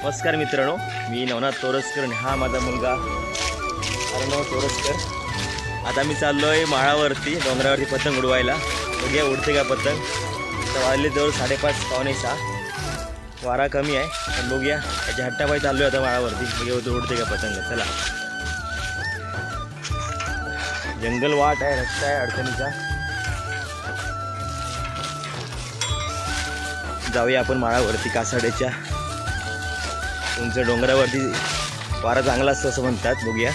नमस्कार मित्रांनो, मी नवनाथ तोरसकर आणि हा माझा मुलगा अर्णव तोरसकर। आता मी चाललोय माळावरती डोंगरावरती पतंग उडवायला। बघूया उडते का पतंग। तर वाजले जवळ 5:30 पावणे 6। वारा कमी आहे पण बघूया, त्याच्या हट्टापायी चाललोय आता माळावरती। बघूया उडते का पतंग। चला, जंगल वाट आहे, रस्ता आहे अडचणीचा। जाऊया आपण माळावरती कासाड्याच्या उंच डोंगरावरती। वारा चांगला असतो असं म्हणतात, बघूया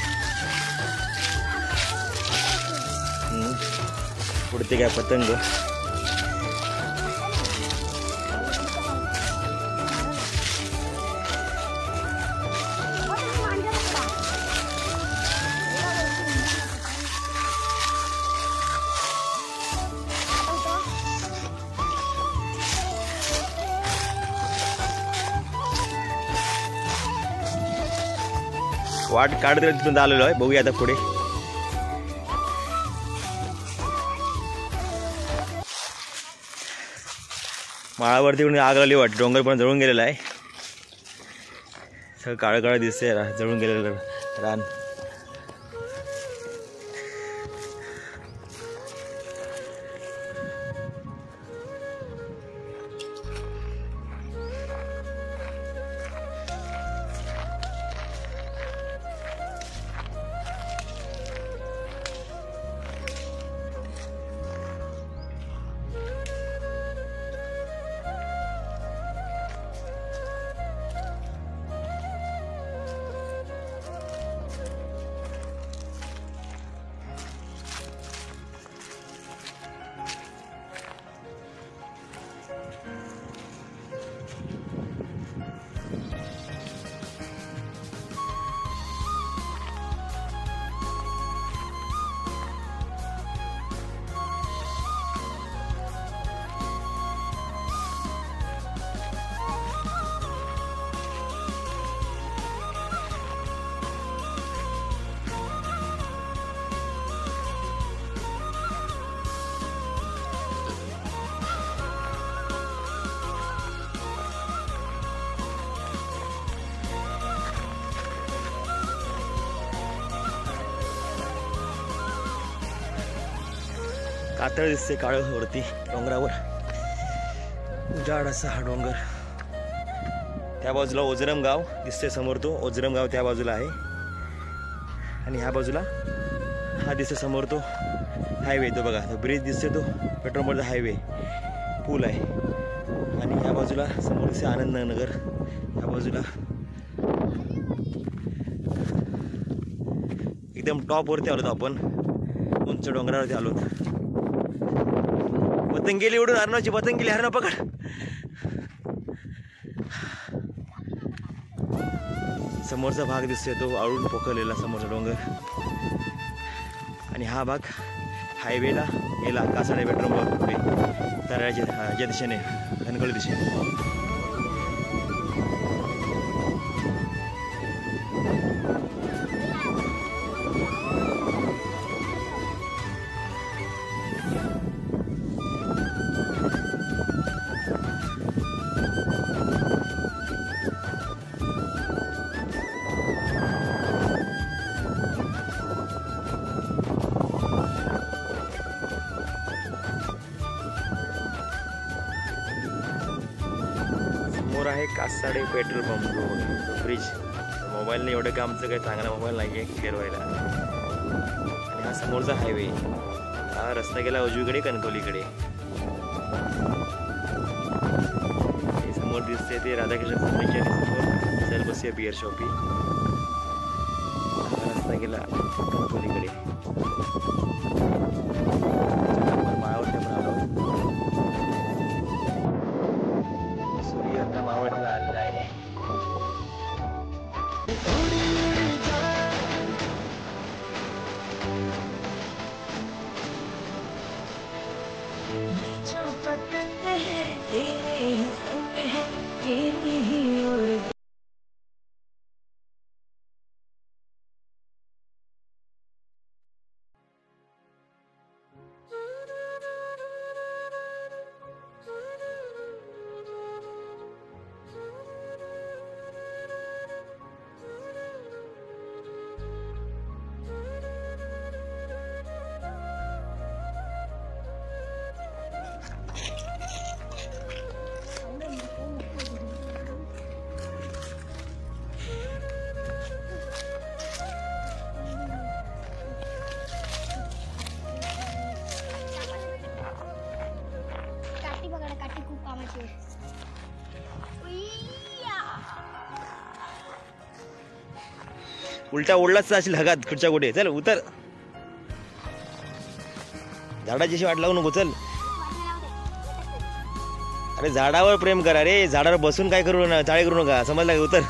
उडते काय पतंग। वाट काढत तिथून आलेलो आहे, बघूया आता पुढे। माळावरती कोणी आग लागली वाट, डोंगर पण जळून गेलेला आहे। सगळं काळं काळं दिसतंय, जळून गेलेलं रान। कातळ दिसते काळं वरती डोंगरावर, उजाड असा हा डोंगर। त्या बाजूला ओझरम गाव दिसते समोर, तो ओझरम गाव त्या बाजूला आहे। आणि ह्या बाजूला हा दिसते समोर तो हायवे, तो बघा तो ब्रिज दिसते, तो पेट्रोल पंपचा हायवे पूल आहे। आणि ह्या बाजूला समोर दिसते आनंदनगर। ह्या बाजूला एकदम टॉपवरती आलोत आपण, उंच डोंगरावरती आलोत। पतंग गेली उडून, हरणाची पतंग गेली, हरणं पकड। समोरचा भाग दिसतोय तो आळून पोखरलेला समोरचा डोंगर। आणि हा भाग हायवेला गेला कासाडे पेट्रोल पंप पुढे तराळ्याच्या दिशेने, धनकवडी दिशेने। समोर आहे कासाडे पेट्रोल पंप ब्रिज। मोबाईलने एवढं का आमचं काही चांगला मोबाईल नाही आहे क्लिअर व्हायला। आणि हा समोरचा हायवे, हा रस्ता गेला उजवीकडे कणकवलीकडे। समोर दिसते ते राधाकृष्ण फर्निचर, समोर सर्वस्व बिअर शॉपी। हा रस्ता गेला कणकवलीकडे। माळावरती आपण आलो, सूर्य आता मावळतीला आलेला आहे। उलटा ओढलाच असेल हगात कुठच्या कुठे. चल उतर. झाडाची वाट लावू नको. चल. अरे झाडावर प्रेम करा रे. झाडावर बसून काय करू ना चाळे करू नका. समजलं का. उतर.